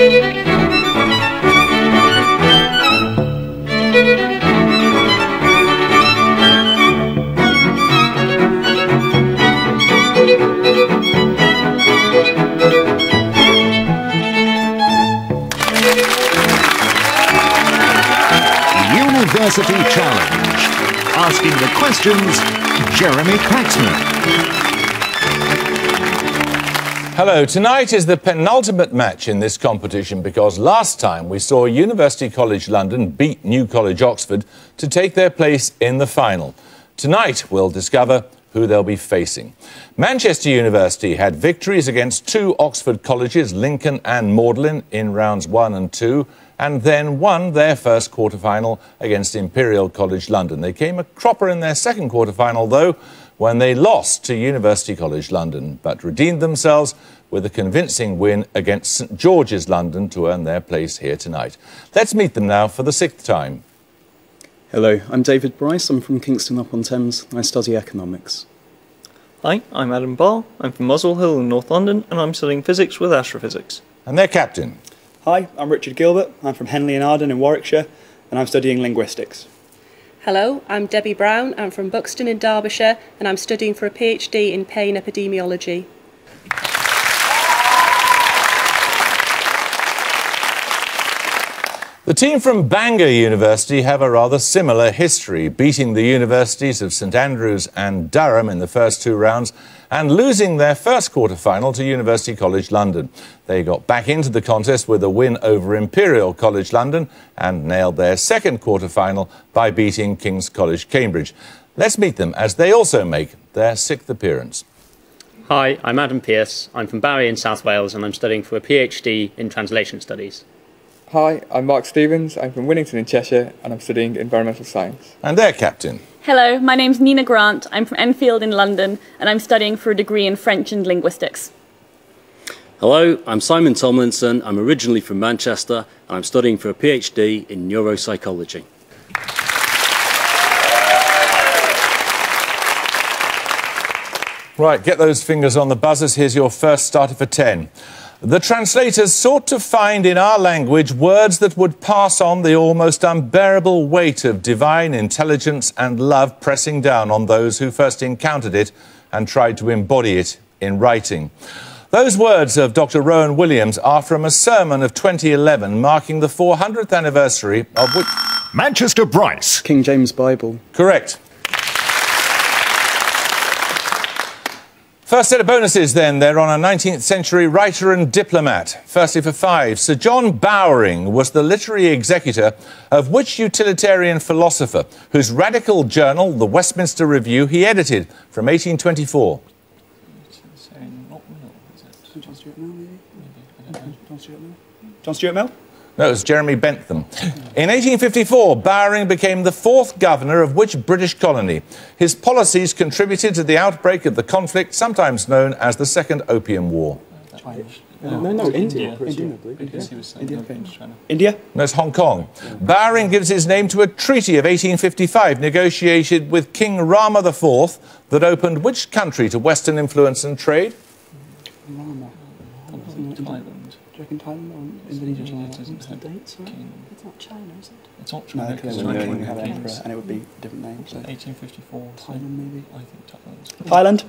University Challenge. Asking the questions, Jeremy Cracksman. Hello, tonight is the penultimate match in this competition because last time we saw University College London beat New College Oxford to take their place in the final. Tonight we'll discover who they'll be facing. Manchester University had victories against two Oxford colleges, Lincoln and Magdalen, in rounds 1 and 2, and then won their first quarter-final against Imperial College London. They came a cropper in their second quarter-final, though, when they lost to University College London, but redeemed themselves with a convincing win against St George's London to earn their place here tonight. Let's meet them now for the 6th time. Hello, I'm David Bryce. I'm from Kingston-upon-Thames and I study economics. Hi, I'm Adam Barr. I'm from Muswell Hill in North London and I'm studying physics with astrophysics. And their captain. Hi, I'm Richard Gilbert. I'm from Henley and Arden in Warwickshire and I'm studying linguistics. Hello, I'm Debbie Brown. I'm from Buxton in Derbyshire and I'm studying for a PhD in pain epidemiology. The team from Bangor University have a rather similar history, beating the universities of St Andrews and Durham in the first 2 rounds and losing their first quarter-final to University College London. They got back into the contest with a win over Imperial College London and nailed their second quarter-final by beating King's College Cambridge. Let's meet them as they also make their 6th appearance. Hi, I'm Adam Pearce. I'm from Barry in South Wales and I'm studying for a PhD in translation studies. Hi, I'm Mark Stevens. I'm from Winnington in Cheshire and I'm studying environmental science. And their captain. Hello, my name's Nina Grant. I'm from Enfield in London and I'm studying for a degree in French and linguistics. Hello, I'm Simon Tomlinson. I'm originally from Manchester and I'm studying for a PhD in neuropsychology. Right, get those fingers on the buzzers. Here's your first starter for 10. The translators sought to find in our language words that would pass on the almost unbearable weight of divine intelligence and love pressing down on those who first encountered it and tried to embody it in writing. Those words of Dr. Rowan Williams are from a sermon of 2011 marking the 400th anniversary of which... Manchester Bryce. King James Bible. Correct. First set of bonuses, then. They're on a 19th century writer and diplomat. Firstly, for 5, Sir John Bowring was the literary executor of which utilitarian philosopher, whose radical journal, the Westminster Review, he edited from 1824? John Stuart Mill, maybe? John Stuart Mill? No, it was Jeremy Bentham. In 1854, Bowring became the 4th governor of which British colony? His policies contributed to the outbreak of the conflict, sometimes known as the Second Opium War. India. India? No, it's Hong Kong. Bowring gives his name to a treaty of 1855 negotiated with King Rama IV that opened which country to Western influence and trade? Thailand. Do you reckon Thailand or Indonesia? It's not China, is it? It's not China. And it would be a different name. So 1854. Thailand, maybe? I think Thailand. Thailand?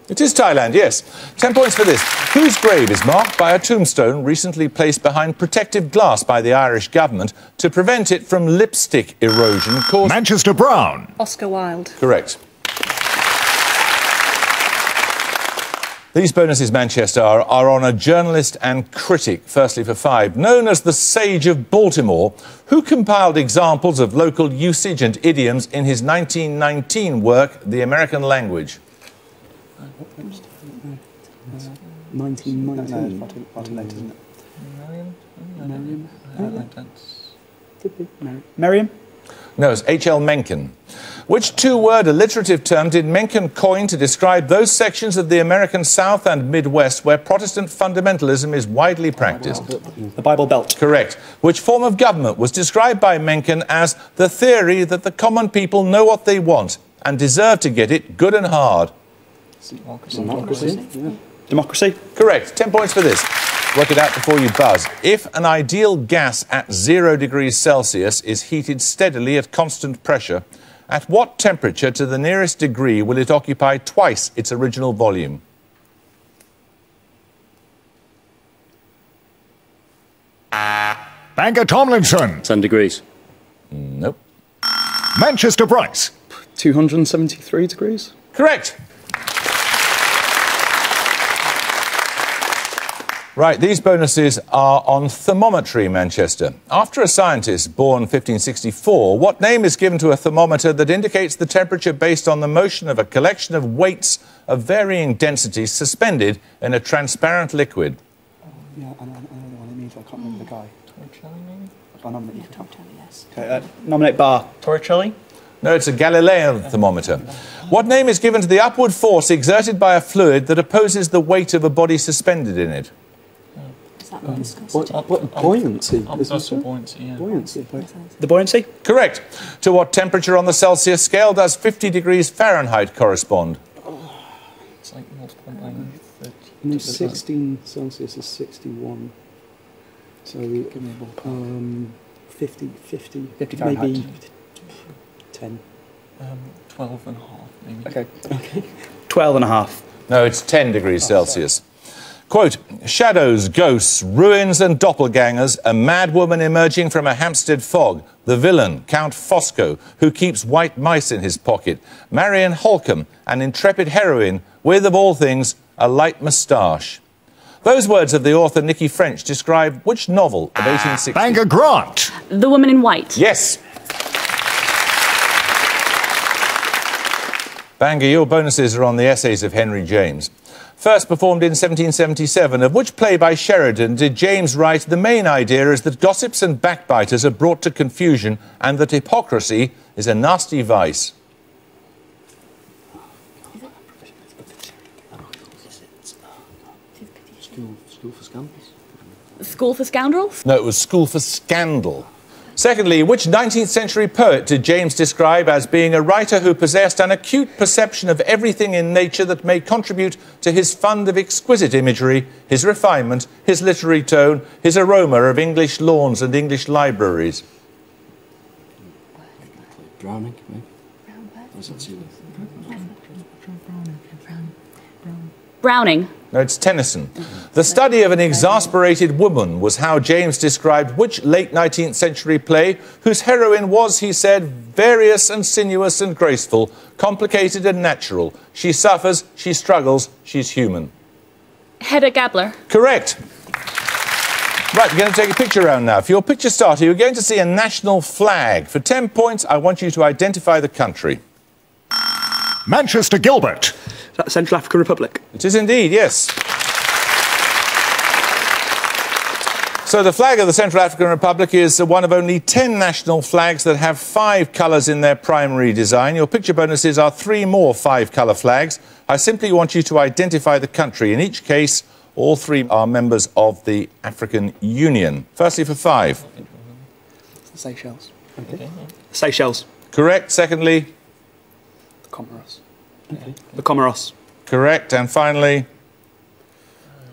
It is Thailand, yes. 10 points for this. Whose grave is marked by a tombstone recently placed behind protective glass by the Irish government to prevent it from lipstick erosion caused... Manchester Brown. Oscar Wilde. Correct. These bonuses, Manchester, are on a journalist and critic, firstly for 5. Known as the Sage of Baltimore, who compiled examples of local usage and idioms in his 1919 work, The American Language? 1919. No, far too late, isn't it? Merriam? No, it's H.L. Mencken. Which 2-word alliterative term did Mencken coin to describe those sections of the American South and Midwest where Protestant fundamentalism is widely practiced? The Bible Belt. Correct. Which form of government was described by Mencken as the theory that the common people know what they want and deserve to get it good and hard? Democracy. Yeah. Democracy. Correct. 10 points for this. Work it out before you buzz. If an ideal gas at 0 degrees Celsius is heated steadily at constant pressure, at what temperature to the nearest degree will it occupy twice its original volume? Bangor Tomlinson. 10 degrees. Nope. Manchester Bryce. 273 degrees. Correct. Right, these bonuses are on thermometry, Manchester. After a scientist born 1564, what name is given to a thermometer that indicates the temperature based on the motion of a collection of weights of varying densities suspended in a transparent liquid? Yeah, I know the one it means, I can't remember the guy. Torricelli, maybe? I'll nominate you. Okay, nominate Bar. Torricelli? No, it's a Galilean thermometer. What name is given to the upward force exerted by a fluid that opposes the weight of a body suspended in it? Buoyancy. That's buoyancy, yeah. Buoyancy. The buoyancy? Correct. To what temperature on the Celsius scale does 50 degrees Fahrenheit correspond? It's like multiple by 30. No, 16 Celsius is 61. So, 50 Fahrenheit. maybe 10. 12 and a half, maybe. Okay. 12 and a half. No, it's 10 degrees Celsius. Quote, shadows, ghosts, ruins and doppelgangers, a mad woman emerging from a Hampstead fog, the villain, Count Fosco, who keeps white mice in his pocket, Marion Holcomb, an intrepid heroine with, of all things, a light moustache. Those words of the author Nicky French describe which novel of 1860? Bangor Grant. The Woman in White. Yes. Bangor, your bonuses are on the essays of Henry James. First performed in 1777, of which play by Sheridan did James write the main idea is that gossips and backbiters are brought to confusion and that hypocrisy is a nasty vice? School for Scandals? School for Scoundrels? No, it was School for Scandal. Secondly, which 19th century poet did James describe as being a writer who possessed an acute perception of everything in nature that may contribute to his fund of exquisite imagery, his refinement, his literary tone, his aroma of English lawns and English libraries? Browning, maybe? Browning. No, it's Tennyson. The study of an exasperated woman was how James described which late 19th century play whose heroine was, he said, various and sinuous and graceful, complicated and natural. She suffers, she struggles, she's human. Hedda Gabler. Correct. Right, we're going to take a picture round now. For your picture starter, you're going to see a national flag. For 10 points, I want you to identify the country. Manchester Gilbert. Is that Central African Republic? It is indeed, yes. So the flag of the Central African Republic is one of only 10 national flags that have 5 colours in their primary design. Your picture bonuses are 3 more 5-colour flags. I simply want you to identify the country. In each case, all 3 are members of the African Union. Firstly, for 5. Seychelles. Okay. Seychelles. Correct. Secondly. The Comoros. Okay. The Comoros. Correct. And finally.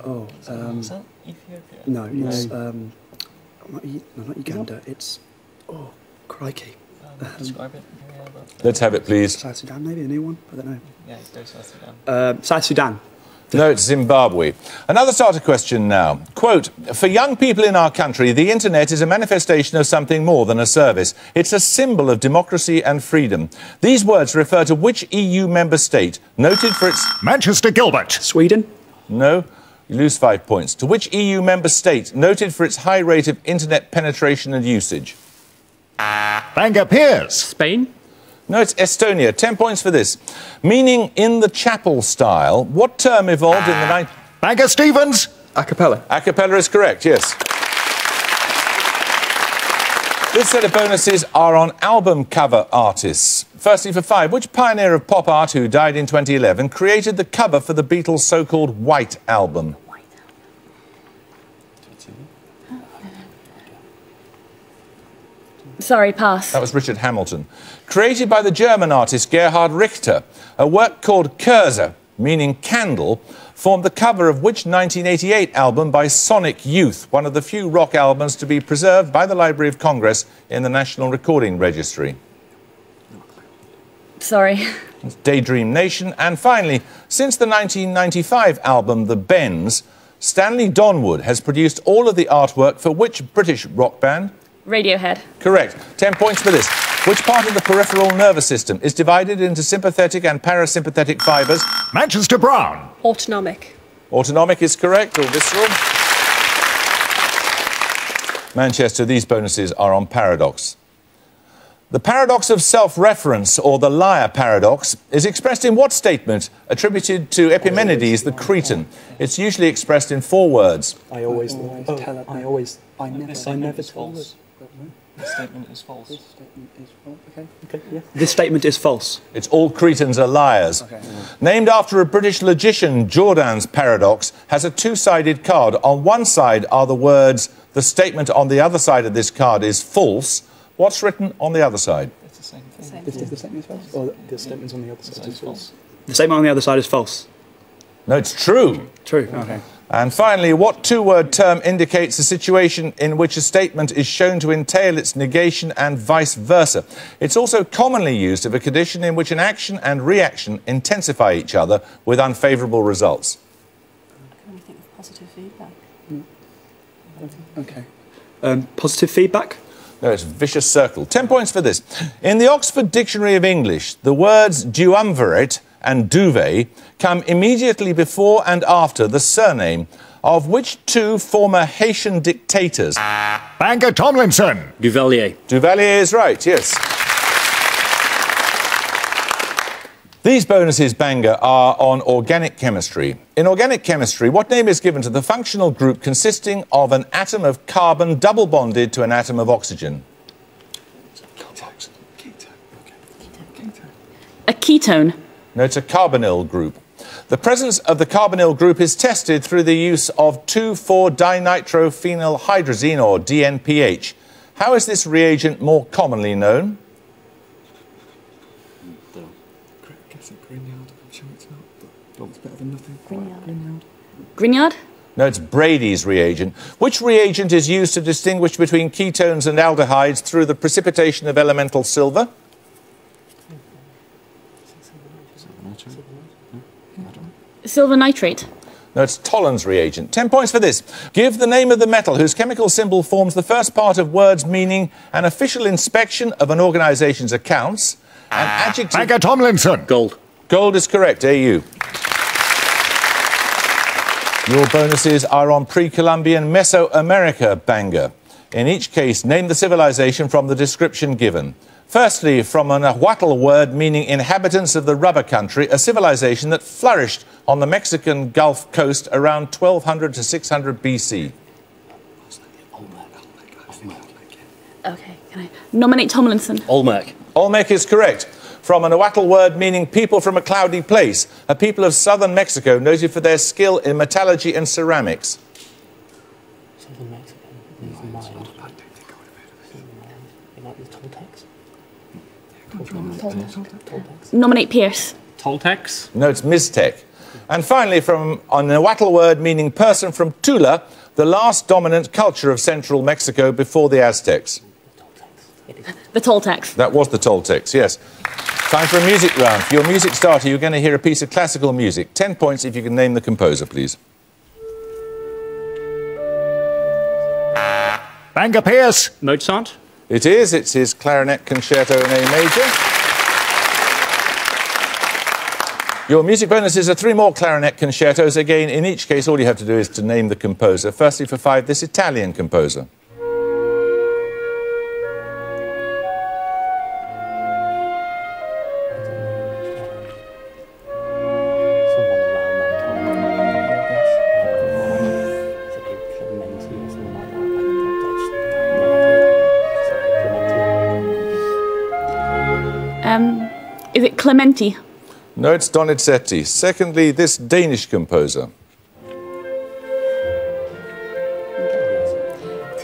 Oh, is that Ethiopia? No, it's not Uganda. It's crikey. Describe it. Let's have it, please. South Sudan, maybe a new one. I don't know. Yeah, it's South Sudan. South Sudan. No, it's Zimbabwe. Another starter question now. Quote, for young people in our country, the internet is a manifestation of something more than a service. It's a symbol of democracy and freedom. These words refer to which EU member state, noted for its... Manchester Gilbert. Sweden? No, you lose 5 points. To which EU member state, noted for its high rate of internet penetration and usage? Bangor Piers. Spain? No, it's Estonia. 10 points for this. Meaning in the chapel style, what term evolved in the... Bangor Stevens. A cappella. A cappella is correct, yes. This set of bonuses are on album cover artists. Firstly, for 5, which pioneer of pop art who died in 2011 created the cover for the Beatles' so-called White Album? Sorry, pass. That was Richard Hamilton. Created by the German artist Gerhard Richter, a work called Curse meaning candle, formed the cover of which 1988 album by Sonic Youth, one of the few rock albums to be preserved by the Library of Congress in the National Recording Registry? Sorry. It's Daydream Nation. And finally, since the 1995 album The Bends, Stanley Donwood has produced all of the artwork for which British rock band? Radiohead. Correct. 10 points for this. Which part of the peripheral nervous system is divided into sympathetic and parasympathetic fibres? Manchester Brown. Autonomic. Autonomic is correct, or visceral. Manchester, these bonuses are on paradox. The paradox of self-reference, or the liar paradox, is expressed in what statement attributed to Epimenides the Cretan? It's usually expressed in 4 words. I never false. This statement is false. This statement is false. It's all Cretans are liars. Okay. Named after a British logician, Jordan's paradox has a 2-sided card. On one side are the words, the statement on the other side of this card is false. What's written on the other side? It's the same thing. The statement is false? Or the statement on the other side is false? The statement on the other side is false. No, it's true. True, okay. And finally, what 2-word term indicates a situation in which a statement is shown to entail its negation and vice versa? It's also commonly used of a condition in which an action and reaction intensify each other with unfavourable results. Can we think of positive feedback? Okay. Positive feedback? No, it's vicious circle. 10 points for this. In the Oxford Dictionary of English, the words duumvirate and duvet come immediately before and after the surname of which 2 former Haitian dictators? Bangor Tomlinson. Duvalier. Duvalier is right, yes. These bonuses, Bangor, are on organic chemistry. In organic chemistry, what name is given to the functional group consisting of an atom of carbon double bonded to an atom of oxygen? A ketone. No, it's a carbonyl group. The presence of the carbonyl group is tested through the use of 2,4-dinitrophenylhydrazine, or DNPH. How is this reagent more commonly known? Grignard? No, it's Brady's reagent. Which reagent is used to distinguish between ketones and aldehydes through the precipitation of elemental silver? Silver nitrate. No, it's Tollens reagent. 10 points for this. Give the name of the metal whose chemical symbol forms the first part of words meaning an official inspection of an organisation's accounts. An adjective... Bangor Tomlinson. Gold. Gold is correct, AU. Your bonuses are on pre-Columbian Mesoamerica, Bangor. In each case, name the civilization from the description given. Firstly, from an Nahuatl word meaning inhabitants of the rubber country, a civilization that flourished on the Mexican Gulf Coast around 1200 to 600 BC. Okay, can I nominate Tomlinson? Olmec. Olmec is correct. From a Nahuatl word meaning people from a cloudy place, a people of southern Mexico noted for their skill in metallurgy and ceramics. Southern Mexico. Nominate Pierce. Toltecs? No, it's Miztec. And finally, from a Nahuatl word meaning person from Tula, the last dominant culture of central Mexico before the Aztecs. The Toltecs. That was the Toltecs, yes. Time for a music round. For your music starter, you're going to hear a piece of classical music. 10 points if you can name the composer, please. Bangor Pierce. Mozart? It is. It's his clarinet concerto in A major. Your music bonuses are 3 more clarinet concertos. Again, in each case, all you have to do is to name the composer. Firstly, for 5, this Italian composer. Is it Clementi? No, it's Donizetti. Secondly, this Danish composer.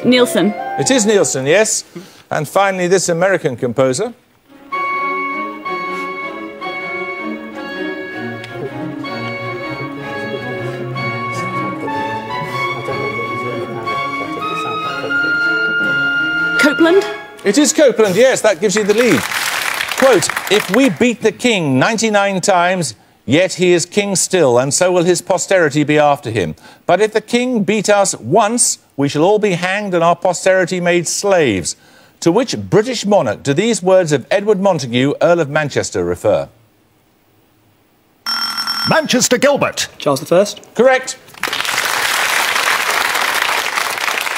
Nielsen. It is Nielsen, yes. And finally, this American composer. Copeland? It is Copeland, yes, that gives you the lead. Quote, if we beat the king 99 times, yet he is king still, and so will his posterity be after him. But if the king beat us once, we shall all be hanged and our posterity made slaves. To which British monarch do these words of Edward Montagu, Earl of Manchester, refer? Manchester Gilbert. Charles I. Correct.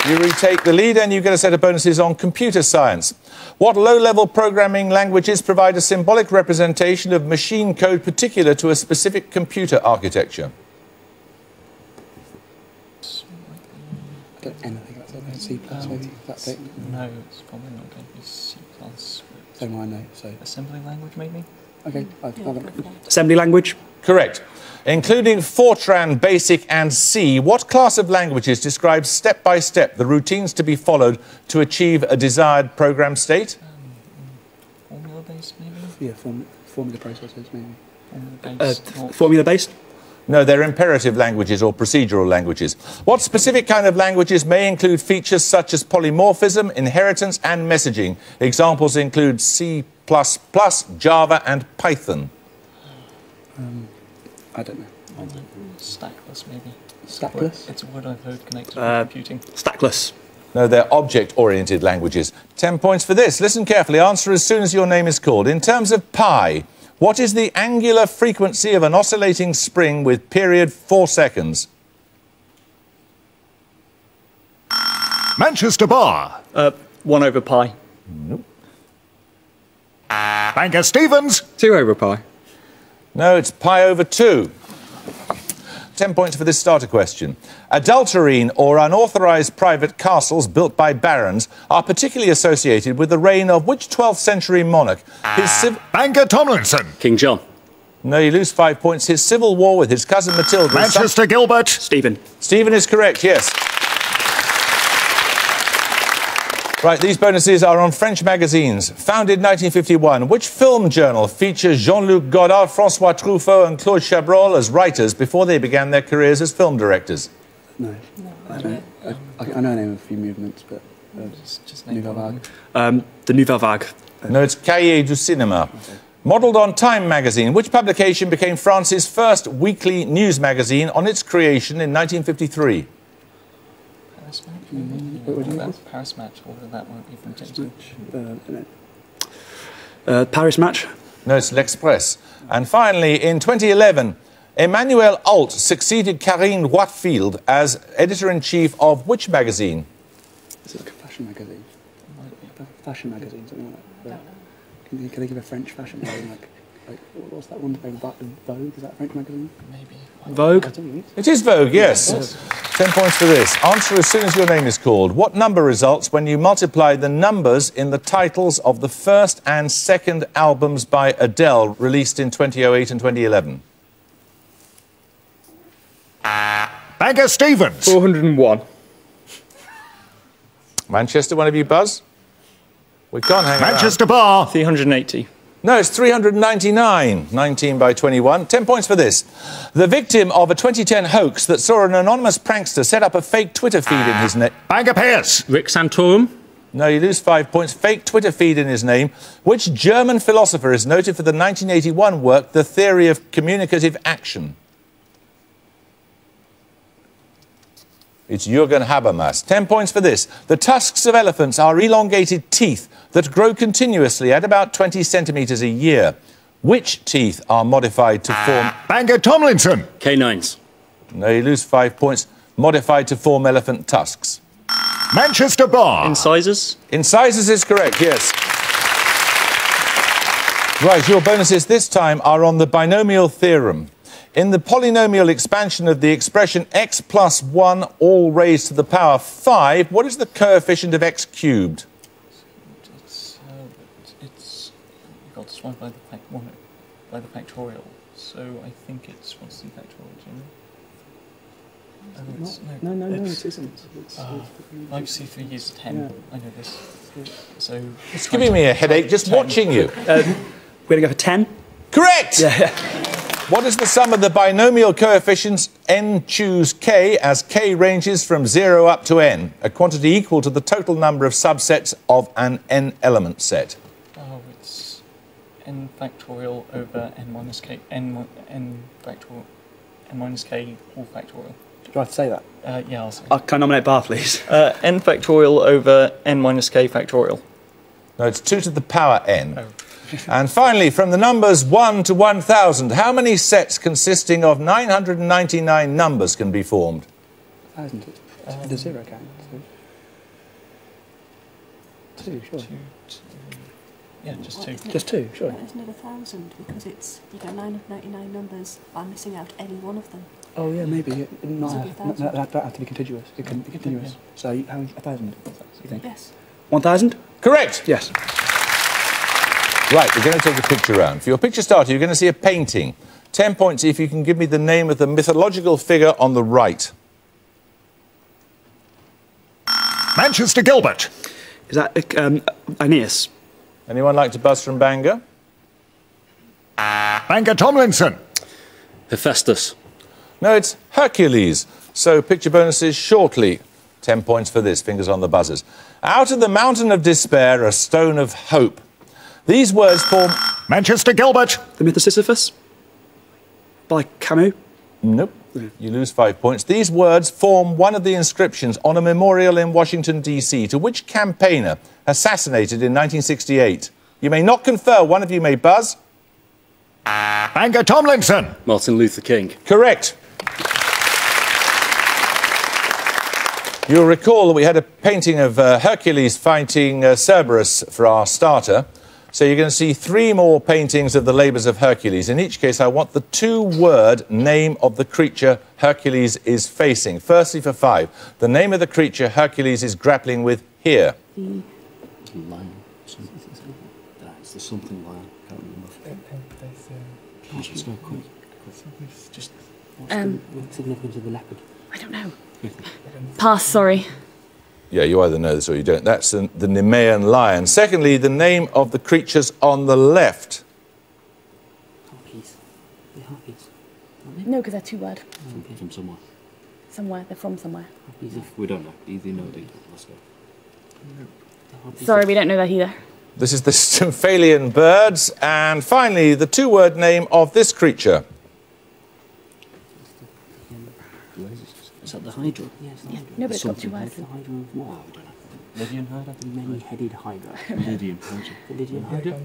You retake the lead and you get a set of bonuses on computer science. What low-level programming languages provide a symbolic representation of machine code particular to a specific computer architecture? I don't anything about that. C++, maybe that bit. No, it's probably not going to be C++. So I know. So Assembly language, maybe? okay, Assembly language. Correct. Including Fortran, Basic and C, what class of languages describes step-by-step the routines to be followed to achieve a desired program state? Formula-based, maybe? yeah, formula processors maybe. Formula-based. Formula-based. No, they're imperative languages or procedural languages. What specific kind of languages may include features such as polymorphism, inheritance and messaging? Examples include C++, Java and Python. I don't know. Stackless, maybe. Stackless? It's a word I've heard connected with computing. Stackless. No, they're object-oriented languages. 10 points for this. Listen carefully. Answer as soon as your name is called. In terms of pi, what is the angular frequency of an oscillating spring with period 4 seconds? Manchester Bar. 1 over pi. Nope. Bangor Stevens. 2 over pi. No, it's pi over 2. 10 points for this starter question. Adulterine or unauthorised private castles built by barons are particularly associated with the reign of which 12th century monarch? Bangor Tomlinson. King John. No, you lose 5 points. His civil war with his cousin Matilda. Manchester Gilbert. Stephen. Stephen is correct, yes. Right, these bonuses are on French magazines. Founded 1951, which film journal features Jean-Luc Godard, François Truffaut and Claude Chabrol as writers before they began their careers as film directors? No. I don't. I know the name of a few movements, but Just Nouvelle Vague. The Nouvelle Vague. No, it's Cahiers du Cinéma. Okay. Modelled on Time magazine, which publication became France's first weekly news magazine on its creation in 1953? Paris match, maybe? What do you That's Paris match, although that won't be from James Paris Match. No, it's L'Express. And finally, in 2011, Emmanuel Alt succeeded Karine Whitfield as editor-in-chief of which magazine? Is it like a fashion magazine? Fashion magazine, something like that. Can they give a French fashion magazine? Like what's that one? Vogue? Is that a French magazine? Maybe. Vogue. It is Vogue, yes. 10 points for this. Answer as soon as your name is called. What number results when you multiply the numbers in the titles of the first and second albums by Adele released in 2008 and 2011? Bangor Stevens. 401. Manchester, one of you buzz? We can't hang around. Manchester Bar. 380. No, it's 399. 19 by 21. 10 points for this. The victim of a 2010 hoax that saw an anonymous prankster set up a fake Twitter feed in his name. Bangor Pierce. Rick Santorum. No, you lose 5 points. Fake Twitter feed in his name. Which German philosopher is noted for the 1981 work, The Theory of Communicative Action? It's Jürgen Habermas. 10 points for this. The tusks of elephants are elongated teeth that grow continuously at about 20 centimetres a year. Which teeth are modified to form... Bangor Tomlinson. Canines. No, you lose 5 points. Modified to form elephant tusks. Manchester Bar. Incisors? Incisors is correct, yes. Right, your bonuses this time are on the binomial theorem. In the polynomial expansion of the expression x plus 1 all raised to the power 5, what is the coefficient of x cubed? It's you've got to divide by the factorial. So I think it's what's the factorial? Do you know? No, it isn't. Like C3 is 10. Yeah. I know this. So It's giving me a headache just watching you. We're going to go for 10. Correct! Yeah. What is the sum of the binomial coefficients n choose k as k ranges from 0 up to n, a quantity equal to the total number of subsets of an n-element set? Oh, it's n factorial over n minus k, n factorial, n minus k all factorial. Do I have to say that? Yeah, I'll say. Can I nominate bar, please? N factorial over n minus k factorial. No, it's 2 to the power n. Oh. And finally, from the numbers 1 to 1,000, how many sets consisting of 999 numbers can be formed? 1,000. The 0 count. So. 2, sure. Yeah, just 2. Just 2, sure. Isn't it 1,000? Because it's, you get 999 numbers by missing out any one of them. Oh, yeah, maybe. Not So that don't have to be contiguous. It can be continuous. Yeah. So, how 1,000, you think? Yes. 1,000? Correct. Yes. Right, we're going to take a picture round. For your picture starter, you're going to see a painting. 10 points if you can give me the name of the mythological figure on the right. Manchester Gilbert. Is that Aeneas? Anyone like to buzz from Bangor? Bangor Tomlinson. Hephaestus. No, it's Hercules. So picture bonuses shortly. 10 points for this. Fingers on the buzzers. Out of the mountain of despair, a stone of hope. These words form... Manchester Gilbert. The Myth of Sisyphus? By Camus? Nope. You lose 5 points. These words form one of the inscriptions on a memorial in Washington, D.C. to which campaigner assassinated in 1968? You may not confer. One of you may buzz. Bangor Tomlinson. Martin Luther King. Correct. You'll recall that we had a painting of Hercules fighting Cerberus for our starter. So you're going to see 3 more paintings of the labours of Hercules. In each case, I want the 2-word name of the creature Hercules is facing. Firstly, for 5, the name of the creature Hercules is grappling with here. Lion. It's the something lion. I can't remember. Just go quick. Just what's the significance of the leopard? I don't know. Pass, sorry. Yeah, you either know this or you don't. That's the Nemean lion. Secondly, the name of the creatures on the left. Harpies. The harpies. No, because they're 2-word. From somewhere. Somewhere. They're from somewhere. Harpies. We don't know. Either know or let's go. Sorry, we don't know that either. This is the Stymphalian birds. And finally, the 2-word name of this creature. Is that the Hydra? Yes, the Hydra. No, but it's got 2 words. The Hydra of what? I don't know. Lydian Hydra? The many-headed Hydra. Lydian Hydra. The Lydian Hydra?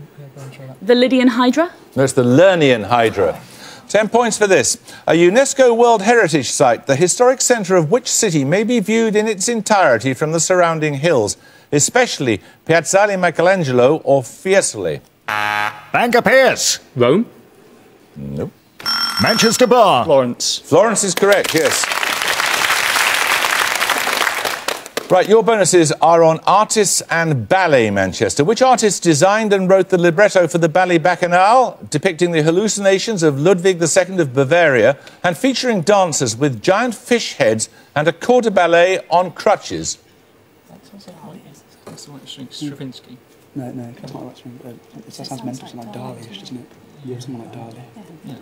The Lydian Hydra? No, it's the Lernaean Hydra. 10 points for this. A UNESCO World Heritage Site, the historic centre of which city may be viewed in its entirety from the surrounding hills, especially Piazzale Michelangelo or Fiesole. Bangor Pierce. Rome? Nope. Manchester Bar. Florence. Florence is correct, yes. Right, your bonuses are on artists and ballet, Manchester. Which artist designed and wrote the libretto for the ballet Bacchanal, depicting the hallucinations of Ludwig II of Bavaria and featuring dancers with giant fish heads and a corps de ballet on crutches? That sounds like Stravinsky. No, it's not like that sounds mental, something like Dali-ish, doesn't it? Yeah, something like Dali. Yeah.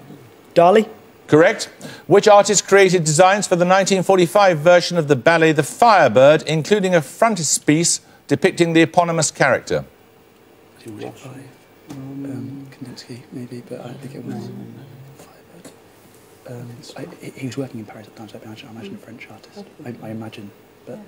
Dali? Correct. Which artist created designs for the 1945 version of the ballet The Firebird, including a frontispiece depicting the eponymous character? Kandinsky, maybe, but I don't think it was. Firebird. He was working in Paris at the time, so I imagine a French artist. I imagine, but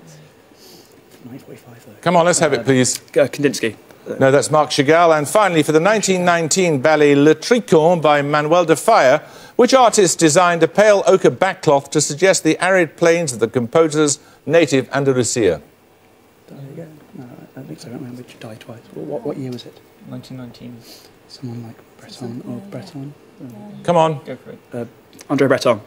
1945. Though. Come on, let's have it, please. Kandinsky. No, that's Marc Chagall. And finally, for the 1919 ballet Le Tricon by Manuel de Falla, which artist designed a pale ochre backcloth to suggest the arid plains of the composer's native Andalusia? No, I don't think so. I don't remember. He died twice. What year was it? 1919. Someone like Breton or Breton? Come on. Go for it. André Breton.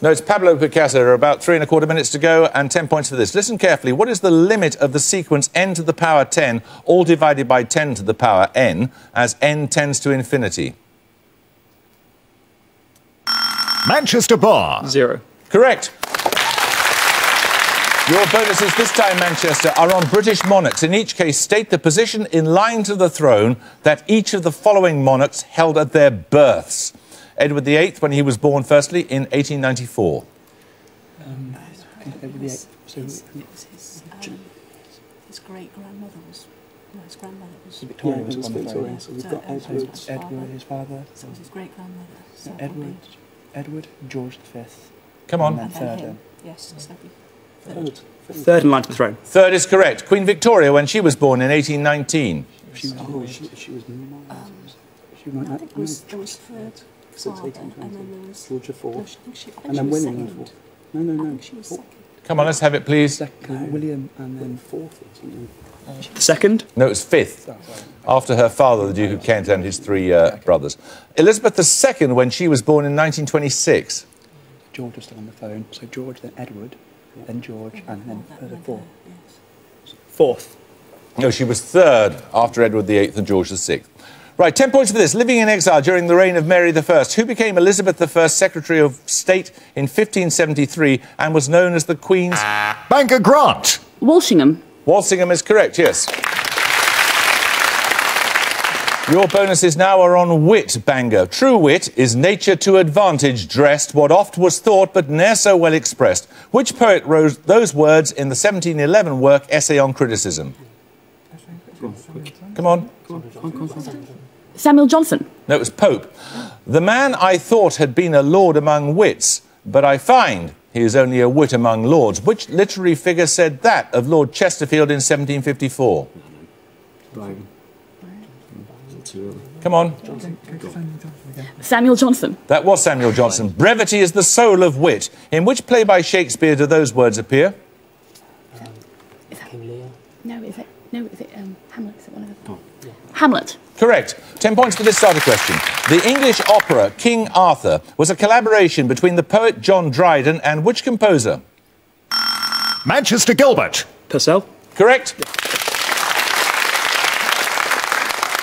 No, it's Pablo Picasso. There are about 3¼ minutes to go and 10 points for this. Listen carefully. What is the limit of the sequence n to the power 10, all divided by 10 to the power n, as n tends to infinity? Manchester Bar. 0. Correct. Your bonuses this time, Manchester, are on British monarchs. In each case, state the position in line to the throne that each of the following monarchs held at their births. Edward VIII when he was born, firstly, in 1894? Edward VIII. So His great-grandmother was... No, his grandmother was... Victoria was on the throne. So we've got Edward, his father. So it was his great-grandmother. So Edward, George V. Come on. And then him. Yes, so Third in line to the throne. Third is correct. Queen Victoria when she was born in 1819. She was I think there was third father, and then there was... George IV. No, I think she And then was William second. IV. No. I think she was second. Come on, let's have it, please. Second, William, and then fourth or something. Second. No, it's fifth. After her father, the Duke of Kent, and his three brothers. Elizabeth II when she was born in 1926. George was still on the phone. So George, then Edward, then George, and then fourth. Fourth. No, she was third after Edward VIII and George VI. Right, 10 points for this. Living in exile during the reign of Mary I, who became Elizabeth I's Secretary of State in 1573 and was known as the Queen's... Banker Grant. Walsingham. Walsingham is correct, yes. Your bonuses now are on wit, Bangor. True wit is nature to advantage dressed, what oft was thought but ne'er so well expressed. Which poet wrote those words in the 1711 work Essay on Criticism? Come on. Samuel Johnson. No, it was Pope. The man I thought had been a lord among wits, but I find he is only a wit among lords. Which literary figure said that of Lord Chesterfield in 1754? Come on. Samuel Johnson. That was Samuel Johnson. Brevity is the soul of wit. In which play by Shakespeare do those words appear? King Lear. No, is it Hamlet? Is it one of them? Hamlet. Correct. 10 points for this starter question. The English opera King Arthur was a collaboration between the poet John Dryden and which composer? Manchester Gilbert. Purcell. Correct.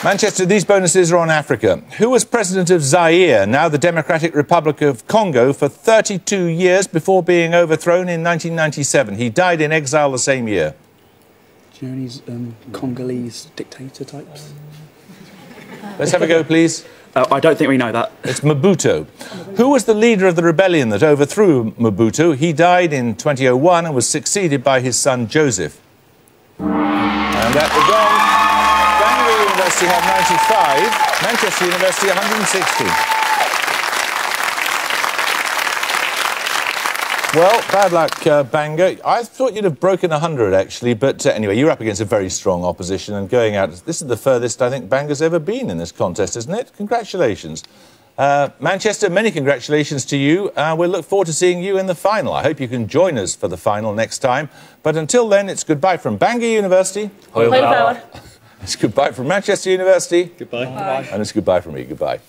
Manchester, these bonuses are on Africa. Who was president of Zaire, now the Democratic Republic of Congo, for 32 years before being overthrown in 1997? He died in exile the same year. Do you know these Congolese dictator types? Let's have a go, please. I don't think we know that. It's Mobutu. Who was the leader of the rebellion that overthrew Mobutu? He died in 2001 and was succeeded by his son Joseph. And at the gong, Bangor University had 95, Manchester University 160. Well, bad luck, Bangor. I thought you'd have broken 100, actually, but anyway, you're up against a very strong opposition and going out. This is the furthest I think Bangor's ever been in this contest, isn't it? Congratulations. Manchester, many congratulations to you. We'll look forward to seeing you in the final. I hope you can join us for the final next time. But until then, it's goodbye from Bangor University. It's It's goodbye from Manchester University. Goodbye. And it's goodbye from me. Goodbye.